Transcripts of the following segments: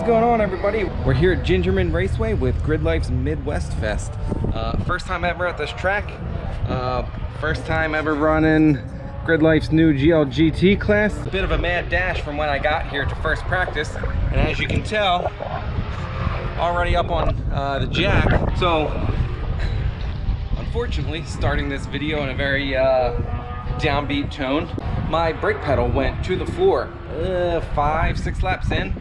What's going on, everybody? We're here at Gingerman Raceway with Gridlife's Midwest Fest. First time ever at this track. First time ever running Gridlife's new GLGT class. A bit of a mad dash from when I got here to first practice, and as you can tell, already up on the jack. So unfortunately, starting this video in a very downbeat tone, my brake pedal went to the floor 5-6 laps in.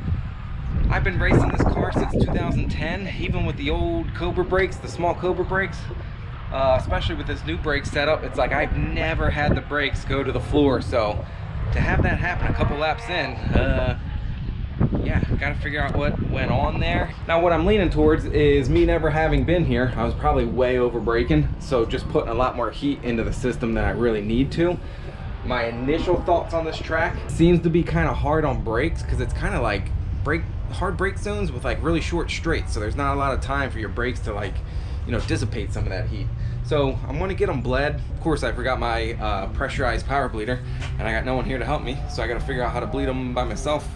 I've been racing this car since 2010, even with the old Cobra brakes, the small Cobra brakes, especially with this new brake setup. It's like I've never had the brakes go to the floor, so to have that happen a couple laps in, yeah, gotta figure out what went on there. Now what I'm leaning towards is me never having been here. I was probably way over braking, so just putting a lot more heat into the system than I really need to. My initial thoughts on this track seems to be kind of hard on brakes, because it's kind of like hard brake zones with like really short straights, so there's not a lot of time for your brakes to, like, you know, dissipate some of that heat. So I'm going to get them bled. Of course, I forgot my pressurized power bleeder, and I got no one here to help me, so I got to figure out how to bleed them by myself.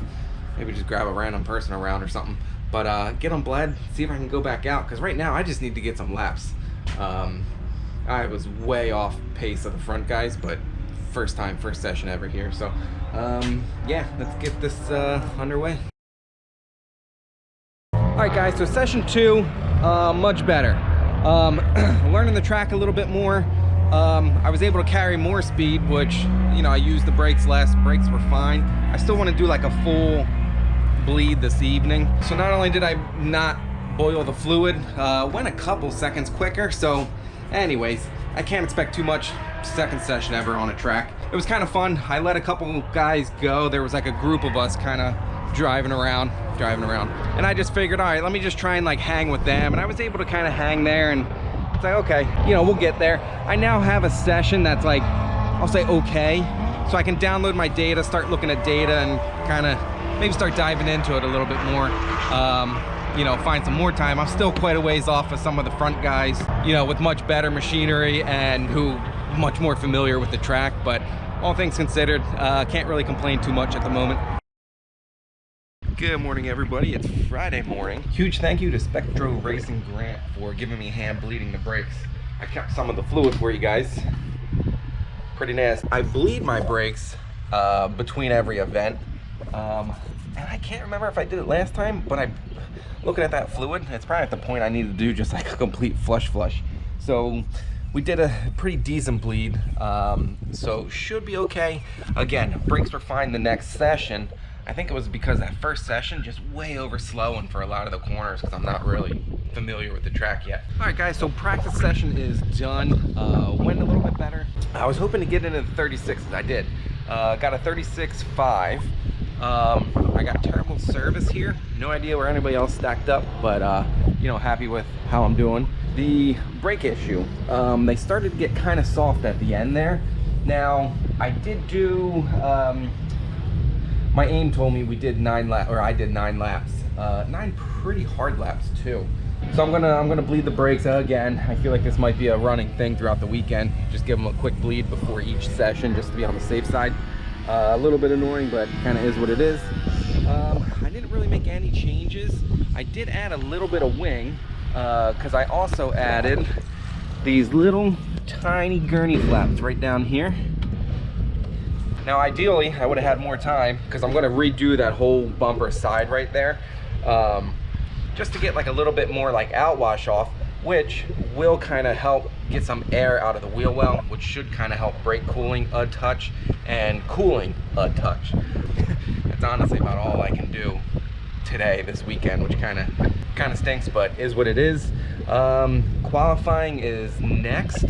Maybe just grab a random person around or something, but get them bled, see if I can go back out, because right now I just need to get some laps. I was way off pace of the front guys, but first session ever here, so yeah, let's get this underway. All right, guys, so session 2, much better. Learning the track a little bit more. I was able to carry more speed, which, you know, I used the brakes less. Brakes were fine. I still want to do like a full bleed this evening. So not only did I not boil the fluid, went a couple seconds quicker. So anyways, I can't expect too much second session ever on a track. It was kind of fun. I let a couple guys go. There was like a group of us kind of driving around, and I just figured, all right, let me just try and like hang with them, and I was able to kind of hang there, and it's like, okay, you know, we'll get there. I now have a session that's like, I'll say okay, so I can download my data, start looking at data, and kind of maybe start diving into it a little bit more. You know, find some more time. I'm still quite a ways off of some of the front guys, you know, with much better machinery and who much more familiar with the track, but all things considered, can't really complain too much at the moment. Good morning, everybody. It's Friday morning. Huge thank you to Spectro Racing Grant for giving me a hand bleeding the brakes. I kept some of the fluid for you guys. Pretty nasty. I bleed my brakes between every event, and I can't remember if I did it last time, but I'm looking at that fluid, it's probably at the point I need to do just like a complete flush. So we did a pretty decent bleed, so should be okay. Again, brakes were fine the next session. I think it was because that first session just way over slowing for a lot of the corners, because I'm not really familiar with the track yet. All right, guys, so practice session is done. Went a little bit better. I was hoping to get into the 36s. I did. Got a 36.5. I got terrible service here. No idea where anybody else stacked up, but you know, happy with how I'm doing. The brake issue, they started to get kind of soft at the end there. Now, I did do, my aim told me we did 9 laps, or I did 9 laps. 9 pretty hard laps too. So I'm gonna bleed the brakes again. I feel like this might be a running thing throughout the weekend. Just give them a quick bleed before each session, just to be on the safe side. A little bit annoying, but kind of is what it is. I didn't really make any changes. I did add a little bit of wing, because I also added these little tiny gurney flaps right down here. Now ideally I would have had more time, because I'm going to redo that whole bumper side right there, just to get like a little bit more like outwash off, which will kind of help get some air out of the wheel well, which should kind of help brake cooling a touch and cooling a touch. That's honestly about all I can do today, this weekend, which kind of stinks, but is what it is. Qualifying is next.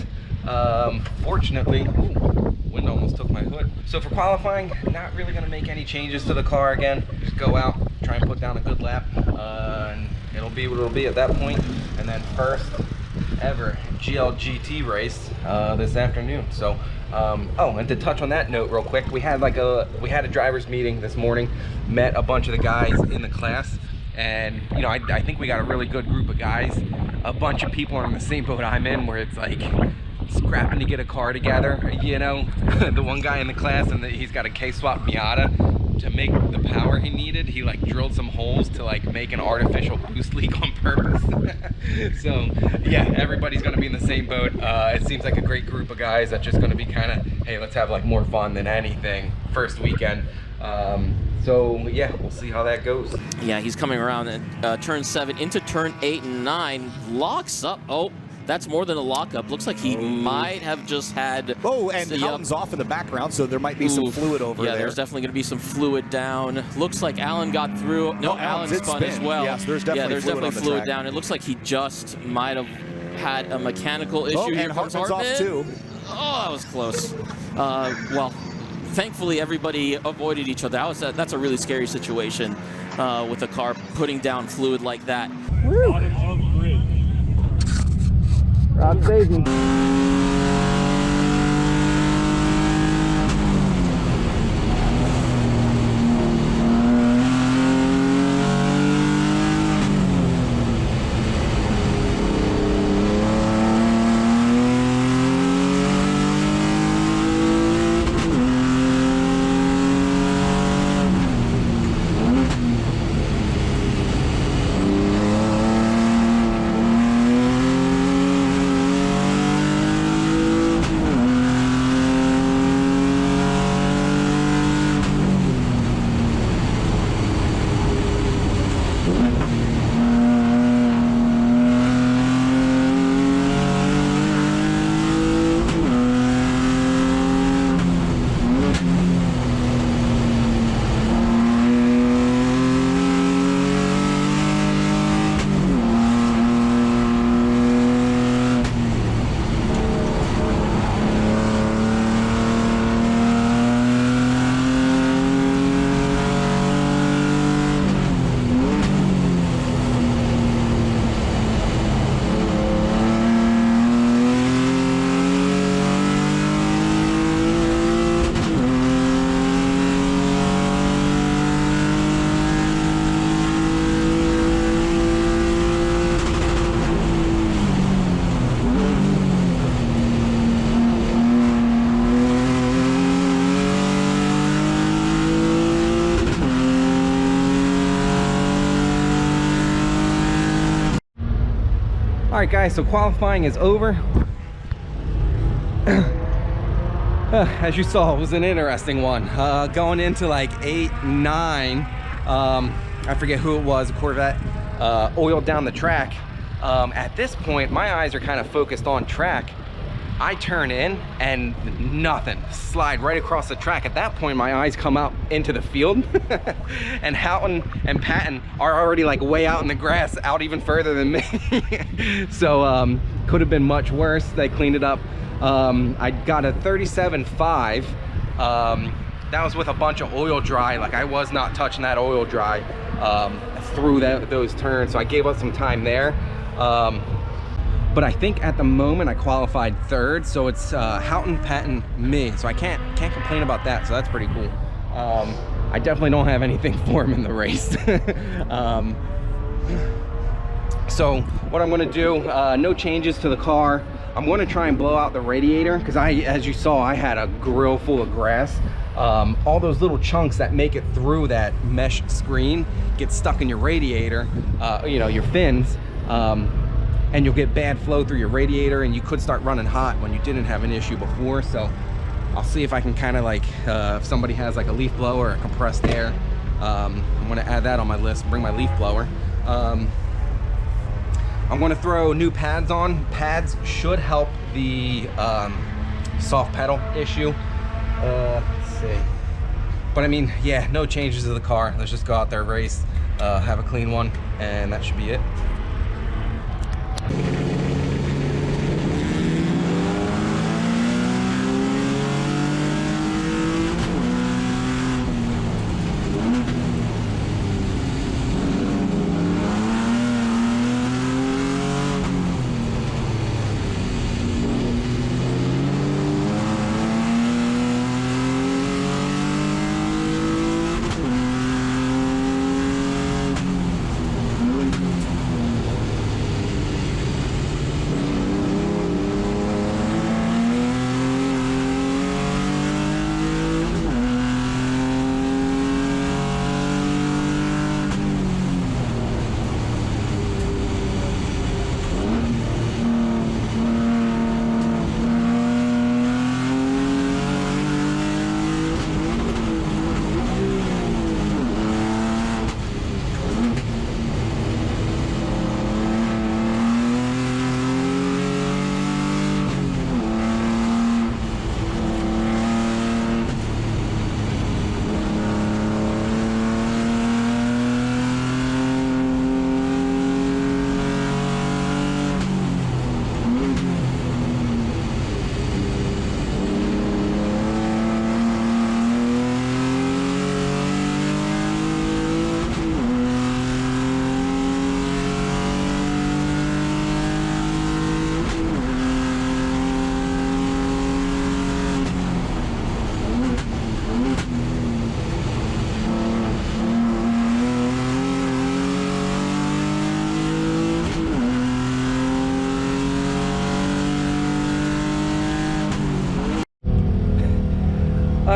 Fortunately, ooh, wind almost took my hood. So for qualifying, not really going to make any changes to the car again. Just go out, try and put down a good lap, and it'll be what it'll be at that point. And then first ever GLGT race this afternoon. So oh, and to touch on that note real quick, we had a driver's meeting this morning, met a bunch of the guys in the class, and you know, I think we got a really good group of guys. A bunch of people are in the same boat I'm in, where it's like scrapping to get a car together, you know. The one guy in the class, and he's got a K-swap Miata. to make the power he needed, he like drilled some holes to like make an artificial boost leak on purpose. So yeah, everybody's gonna be in the same boat. It seems like a great group of guys that's just gonna be kind of, hey, let's have like more fun than anything first weekend. So yeah, we'll see how that goes. Yeah, he's coming around at turn 7 into turn 8 and 9, locks up. Oh, that's more than a lockup. Looks like he might have just had... Oh, and Hartman's off in the background, so there might be some fluid over there. Yeah, there's definitely going to be some fluid down. Looks like Alan got through. No, Alan spun as well. Yes, there's definitely fluid down. It looks like he just might have had a mechanical issue here. And Hartman's off too. Oh, that was close. Well, thankfully everybody avoided each other. That's a really scary situation with a car putting down fluid like that. Woo. Rob baby. All right, guys, so qualifying is over. As you saw, it was an interesting one. Going into like 8, 9, I forget who it was, a Corvette, oiled down the track. At this point, my eyes are kind of focused on track. I turn in and nothing, slide right across the track. At that point, my eyes come out into the field and Houghton and Patton are already like way out in the grass, out even further than me. So could have been much worse. They cleaned it up. I got a 37.5. That was with a bunch of oil dry. Like I was not touching that oil dry through those turns. So I gave up some time there. But I think at the moment I qualified 3rd, so it's Houghton, Patton, me. So I can't complain about that. So that's pretty cool. I definitely don't have anything for him in the race. So what I'm going to do, no changes to the car. I'm going to try and blow out the radiator because as you saw, I had a grill full of grass. All those little chunks that make it through that mesh screen get stuck in your radiator, you know, your fins. And you'll get bad flow through your radiator and you could start running hot when you didn't have an issue before. So I'll see if I can kind of like, if somebody has like a leaf blower or compressed air, I'm gonna add that on my list, bring my leaf blower. I'm gonna throw new pads on. Pads should help the soft pedal issue. Let's see. But I mean, yeah, no changes to the car. Let's just go out there, race, have a clean one, and that should be it.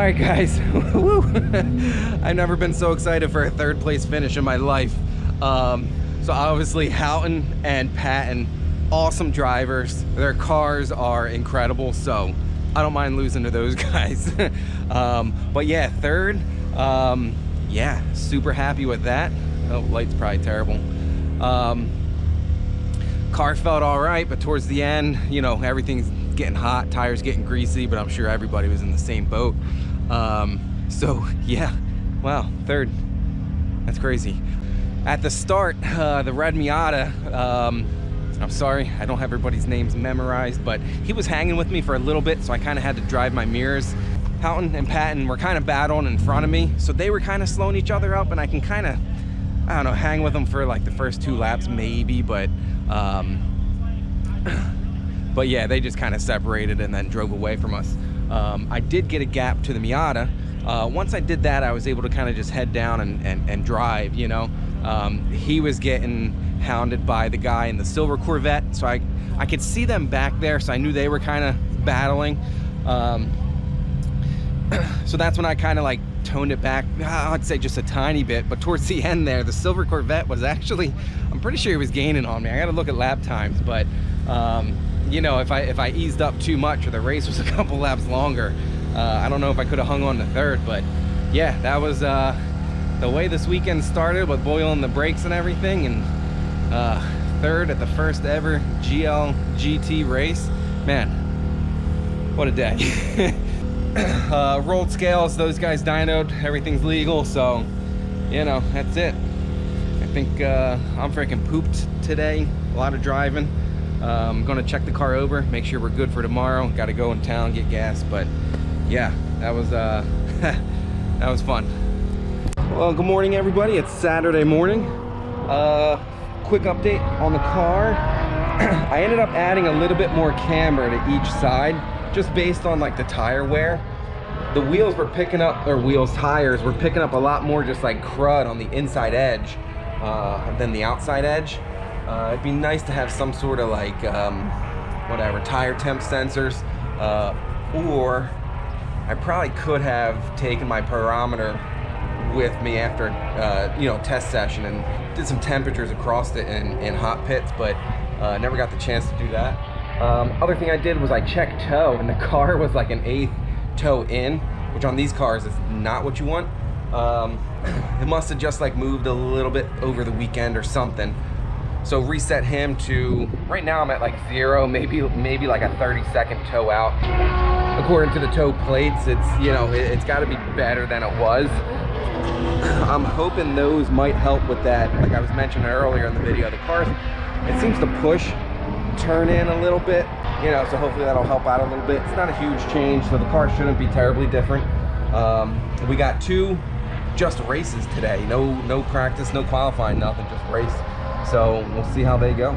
right, guys. Woo. I've never been so excited for a third place finish in my life. So obviously Houghton and Patton, awesome drivers. Their cars are incredible, so I don't mind losing to those guys. But yeah, third, yeah, super happy with that. Oh, light's probably terrible. Car felt all right, but towards the end, you know, everything's getting hot, tires getting greasy, but I'm sure everybody was in the same boat. So yeah, wow, third, that's crazy. At the start, the red Miata, I'm sorry, I don't have everybody's names memorized, but he was hanging with me for a little bit, so I kind of had to drive my mirrors. Houghton and Patton were kind of battling in front of me, so they were kind of slowing each other up, and I can kind of, I don't know, hang with them for like the first 2 laps maybe, but yeah, they just kind of separated and then drove away from us. I did get a gap to the Miata. Once I did that, I was able to kind of just head down and drive, you know. He was getting hounded by the guy in the silver Corvette, so I could see them back there, so I knew they were kind of battling. So that's when I kind of like toned it back, I'd say just a tiny bit, but towards the end there, the silver Corvette was actually, I'm pretty sure he was gaining on me. I gotta look at lap times, but you know, if I eased up too much or the race was a couple laps longer, I don't know if I could have hung on to third. But yeah, that was the way this weekend started with boiling the brakes and everything, and third at the first ever GLGT race. Man, what a day. Rolled scales, those guys dynoed, everything's legal, so you know, that's it. I think I'm freaking pooped today, a lot of driving. I'm gonna check the car over, make sure we're good for tomorrow. Gotta go in town, get gas, but yeah, that was that was fun. Well, good morning everybody, it's Saturday morning. Quick update on the car. I ended up adding a little bit more camber to each side, just based on like the tire wear. The wheels were picking up, or tires were picking up a lot more just like crud on the inside edge than the outside edge. It'd be nice to have some sort of like, whatever, tire temp sensors, or I probably could have taken my pyrometer with me after, you know, test session and did some temperatures across it in hot pits, but never got the chance to do that. Other thing I did was I checked tow, and the car was like an 1/8 toe in, which on these cars is not what you want. It must have just like moved a little bit over the weekend or something. So reset him to, right now I'm at like 0, maybe like a 30-second toe out. According to the toe plates, it's, you know, it's got to be better than it was. I'm hoping those might help with that. Like I was mentioning earlier in the video, the car, it seems to push, turn in a little bit, you know, so hopefully that'll help out a little bit. It's not a huge change, so the car shouldn't be terribly different. We got 2 just races today. No practice, no qualifying, nothing, just race. So we'll see how they go.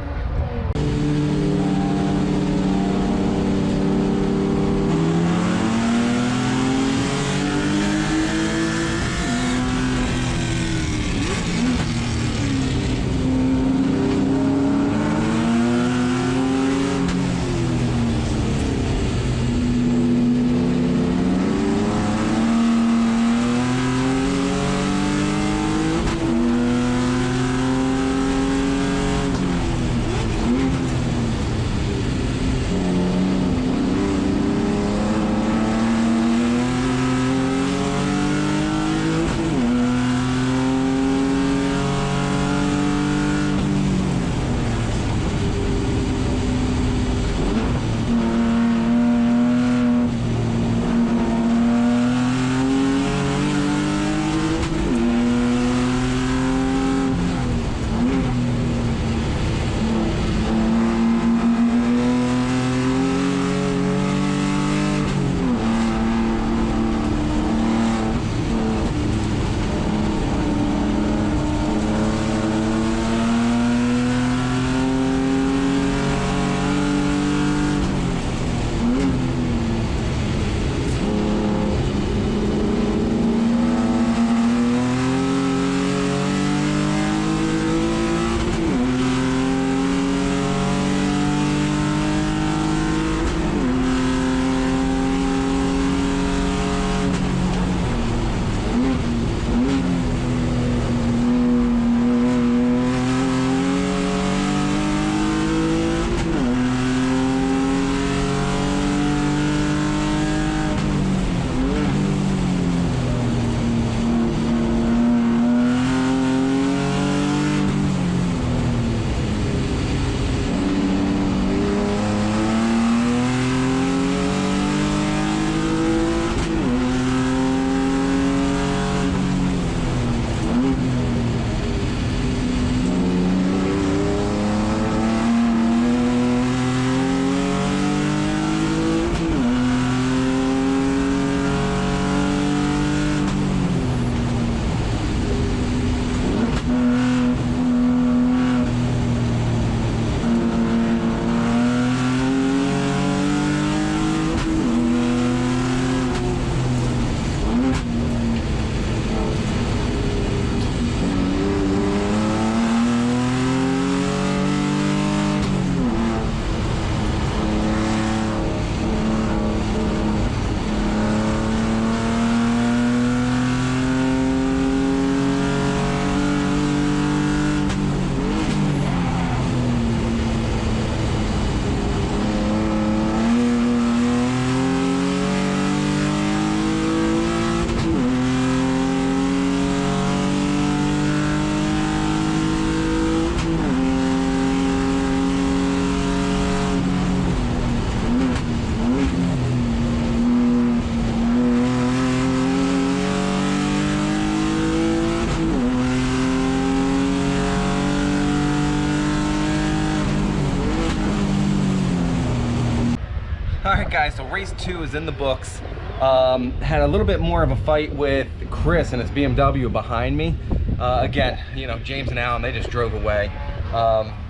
All right, guys, so race 2 is in the books. Had a little bit more of a fight with Chris and his BMW behind me. Again, you know, James and Alan, they just drove away.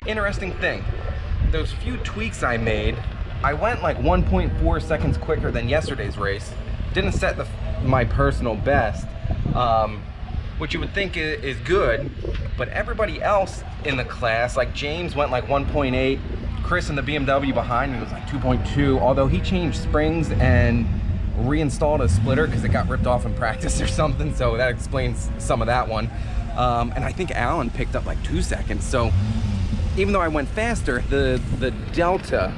Interesting thing, those few tweaks I made, I went like 1.4 seconds quicker than yesterday's race. Didn't set my personal best, which you would think is good, but everybody else in the class, like James went like 1.8, Chris in the BMW behind me was like 2.2, although he changed springs and reinstalled a splitter because it got ripped off in practice or something, so that explains some of that one. And I think Alan picked up like 2 seconds, so even though I went faster, the delta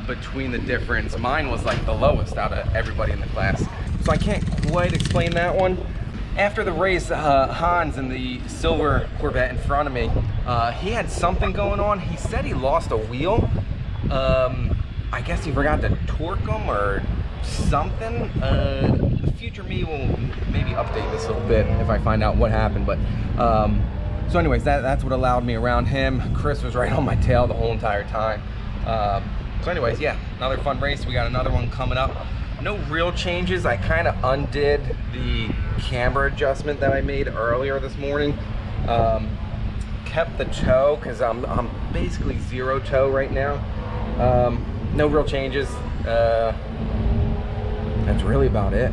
between the difference, mine was like the lowest out of everybody in the class. So I can't quite explain that one. After the race, Hans in the silver Corvette in front of me, he had something going on. He said he lost a wheel. I guess he forgot to torque them or something. The future me will maybe update this a little bit if I find out what happened. But so anyways, that's what allowed me around him. Chris was right on my tail the whole entire time. So anyways, yeah, another fun race. We got another one coming up. No real changes. I kind of undid the camber adjustment that I made earlier this morning. Kept the toe because I'm basically 0 toe right now. No real changes. That's really about it.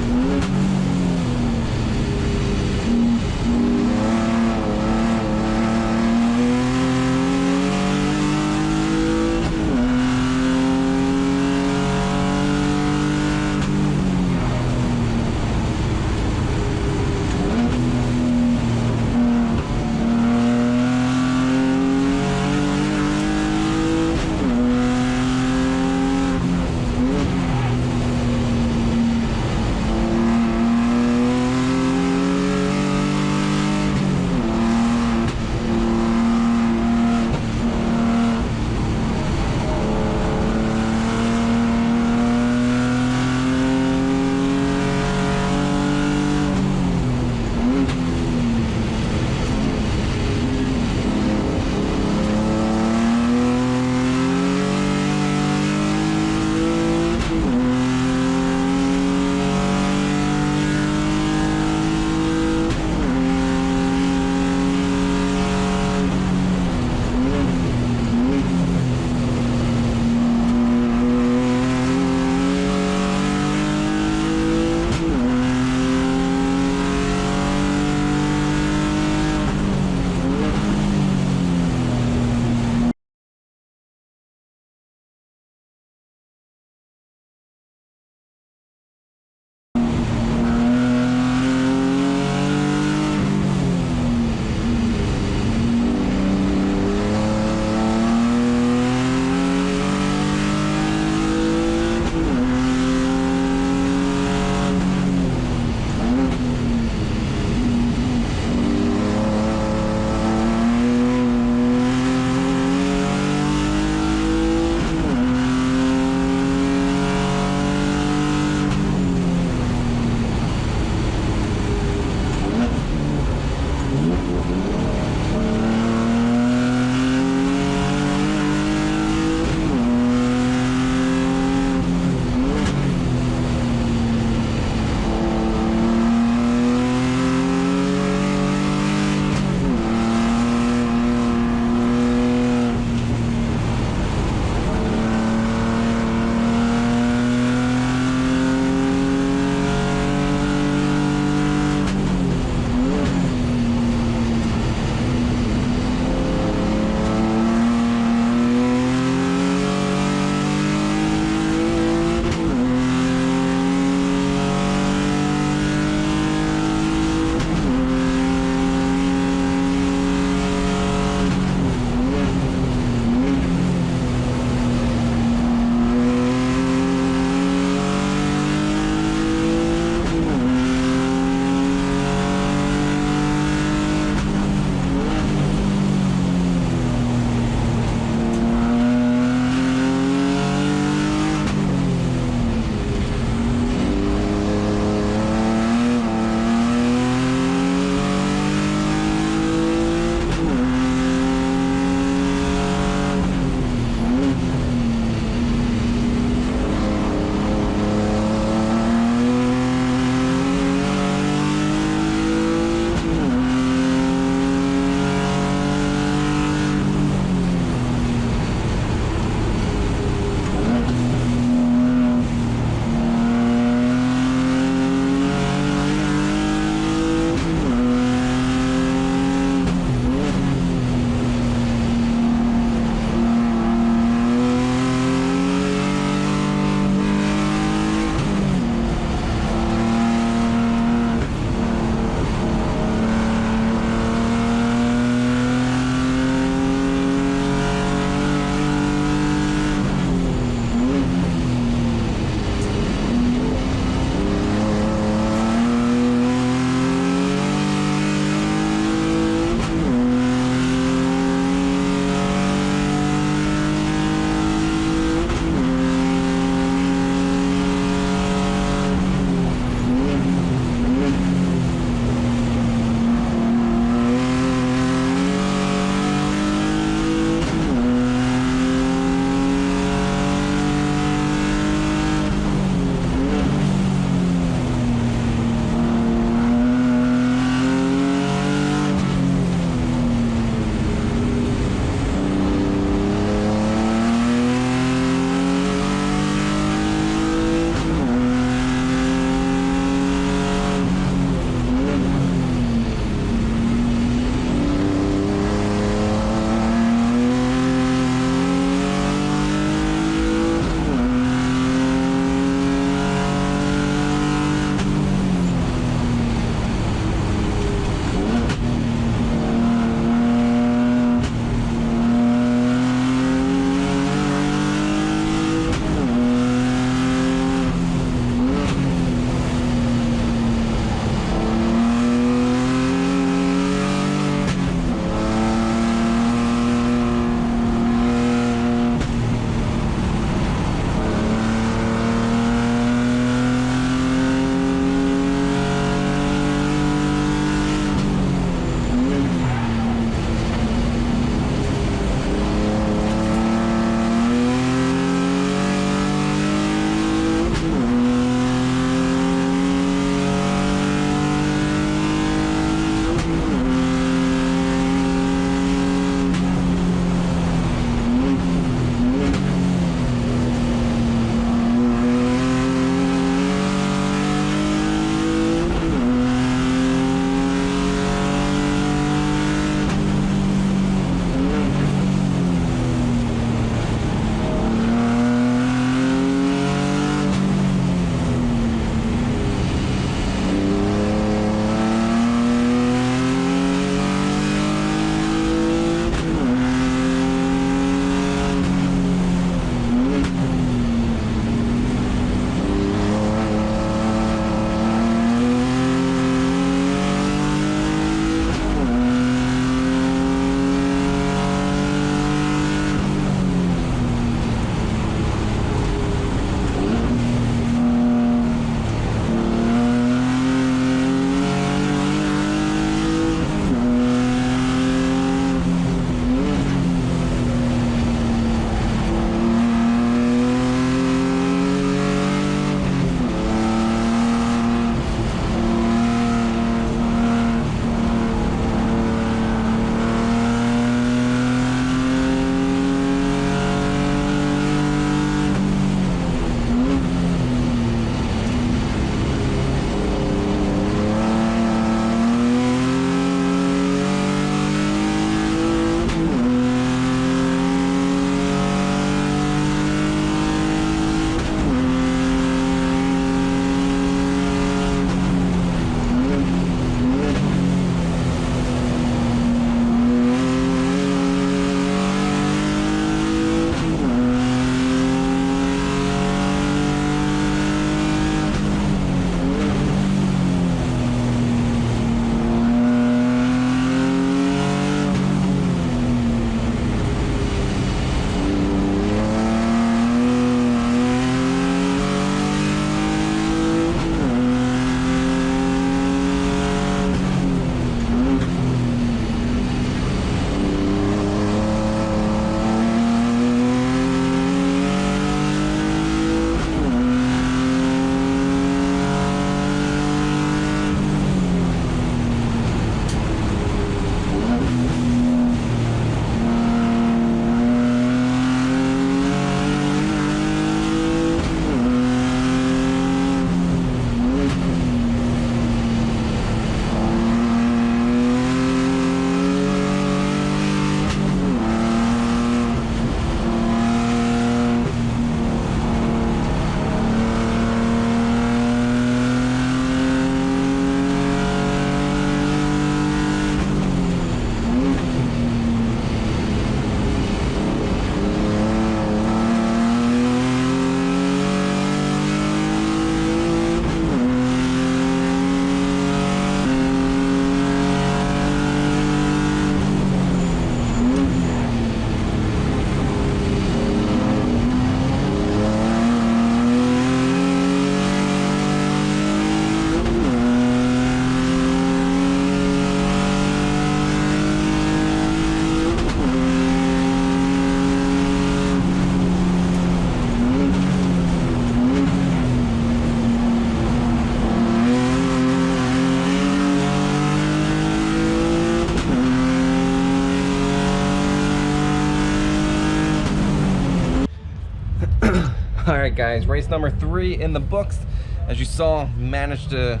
right, guys, race number 3 in the books. As you saw, managed to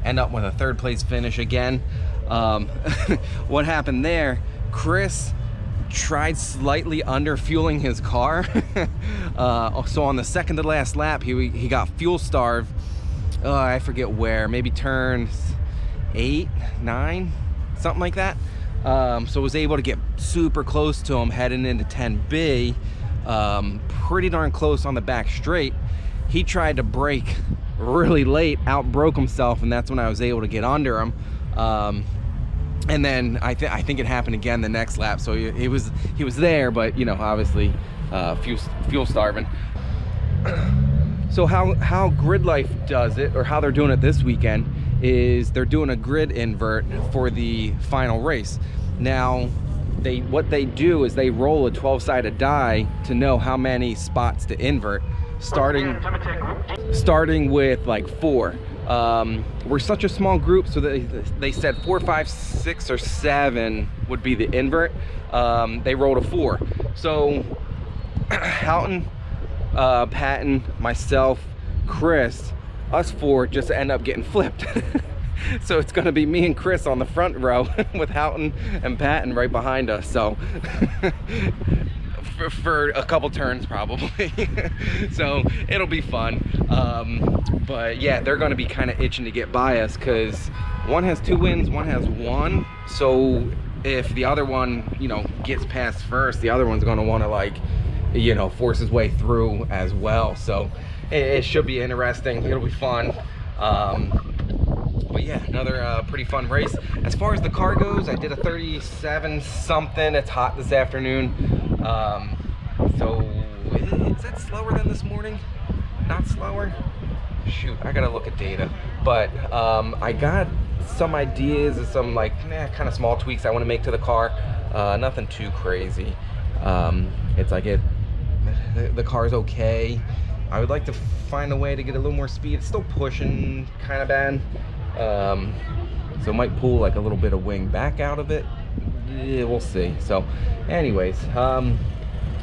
end up with a 3rd place finish again. What happened there, Chris tried slightly under fueling his car. So on the second to last lap, he got fuel starved. I forget where, maybe turns 8, 9, something like that. So was able to get super close to him heading into 10B, pretty darn close on the back straight. He tried to brake really late, outbroke himself, and that's when I was able to get under him. And then I think it happened again the next lap. So he was there, but you know, obviously fuel starving. So how Gridlife does it, or how they're doing it this weekend, is they're doing a grid invert for the final race. Now, what they do is they roll a 12-sided die to know how many spots to invert, starting with like 4. We're such a small group, so they said 4, 5, 6, or 7 would be the invert. They rolled a 4. So Houghton, Patton, myself, Chris, us 4 just end up getting flipped. So it's going to be me and Chris on the front row with Houghton and Patton right behind us. So for a couple turns probably. So it'll be fun. But yeah, they're going to be kind of itching to get by us because one has 2 wins, one has 1. So if the other one, you know, gets past first, the other one's going to want to, like, you know, force his way through as well. So it should be interesting. It'll be fun. But yeah, another pretty fun race. As far as the car goes, I did a 37 something. It's hot this afternoon. So is that slower than this morning? Not slower? Shoot, I gotta look at data. But I got some ideas of some, like, kind of small tweaks I want to make to the car. Nothing too crazy. It's like the car's okay. I would like to find a way to get a little more speed. It's still pushing kind of bad. So it might pull like a little bit of wing back out of it. Yeah, we'll see. So anyways,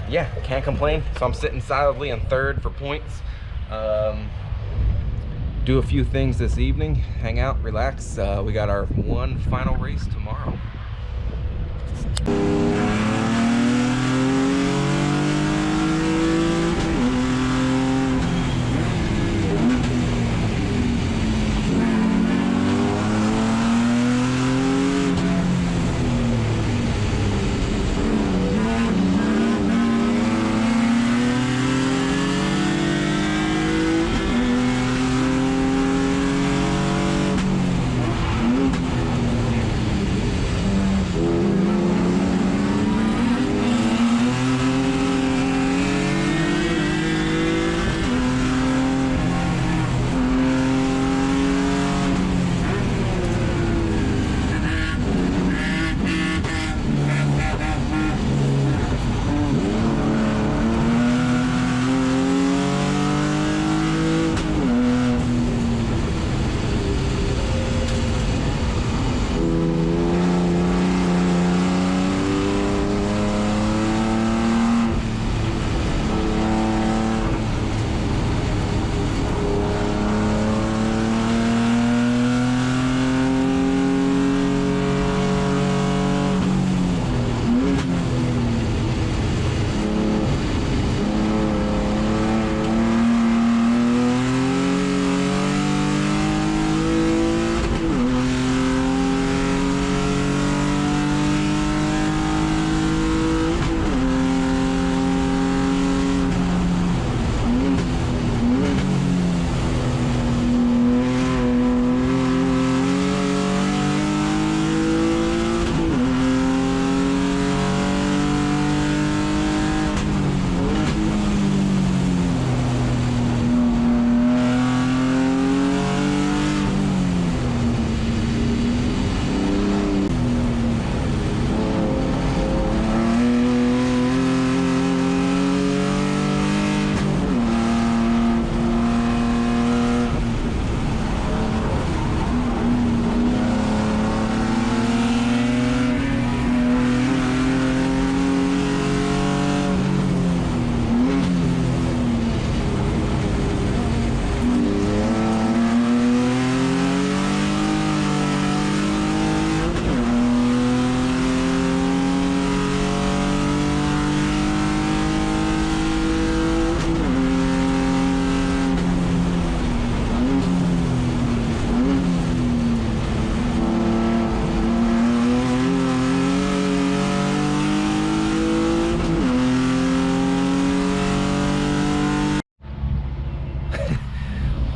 yeah, can't complain. So I'm sitting solidly in 3rd for points. Do a few things this evening, hang out, relax. We got our one final race tomorrow.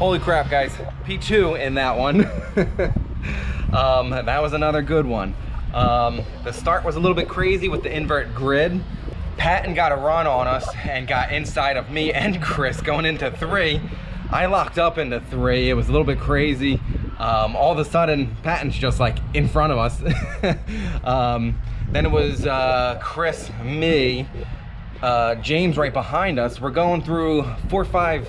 Holy crap, guys. P2 in that one. That was another good one. The start was a little bit crazy with the invert grid. Patton got a run on us and got inside of me and Chris going into 3. I locked up into 3. It was a little bit crazy. All of a sudden, Patton's just like in front of us. Then it was Chris, me, James right behind us. We're going through 4, 5,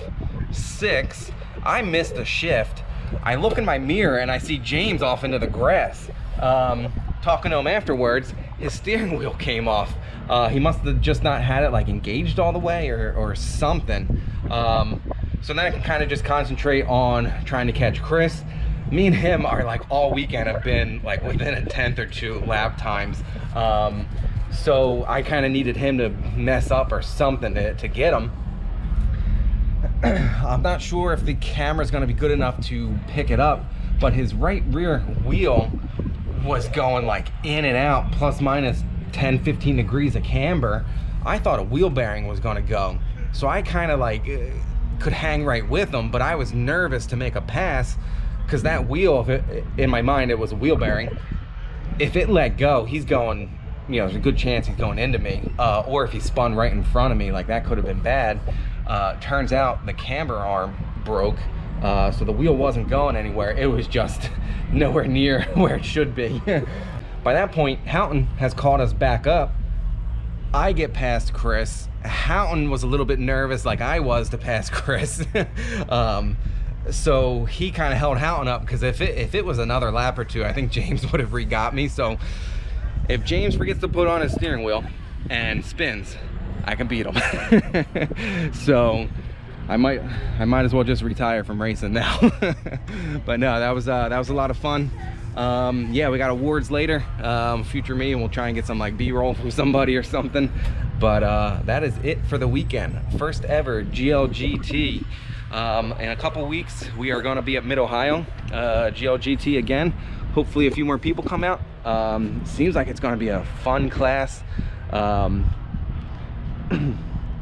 6. I missed a shift. I look in my mirror and I see James off into the grass. Talking to him afterwards, his steering wheel came off. He must have just not had it like engaged all the way or something. So then I can kind of just concentrate on trying to catch Chris. Me and him are like all weekend have been like within a 10th or 2 lap times. So I kind of needed him to mess up or something to get him. I'm not sure if the camera's going to be good enough to pick it up, but his right rear wheel was going like in and out, plus minus 10-15 degrees of camber. I thought a wheel bearing was going to go, so I kind of like could hang right with him, but I was nervous to make a pass because that wheel, if it, in my mind it was a wheel bearing, if it let go, he's going, you know, there's a good chance he's going into me, or if he spun right in front of me, like that could have been bad. Turns out the camber arm broke, so the wheel wasn't going anywhere. It was just nowhere near where it should be. By that point, Houghton has caught us back up. I get past Chris. Houghton was a little bit nervous like I was to pass Chris. So he kind of held Houghton up, because if it was another lap or 2, I think James would have re-got me. So if James forgets to put on his steering wheel and spins, I can beat him. So I might as well just retire from racing now. But no, that was a lot of fun. Yeah, we got awards later, future me, and we'll try and get some like B-roll from somebody or something. But that is it for the weekend. First ever GLGT. In a couple weeks we are going to be at Mid-Ohio, GLGT again. Hopefully a few more people come out. Seems like it's going to be a fun class.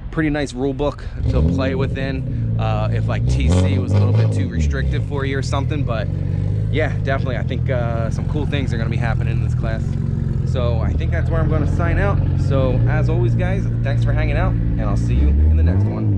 Pretty nice rule book to play within, if like TC was a little bit too restrictive for you or something. But yeah, definitely I think some cool things are going to be happening in this class. So I think that's where I'm going to sign out. So as always, guys, thanks for hanging out, and I'll see you in the next one.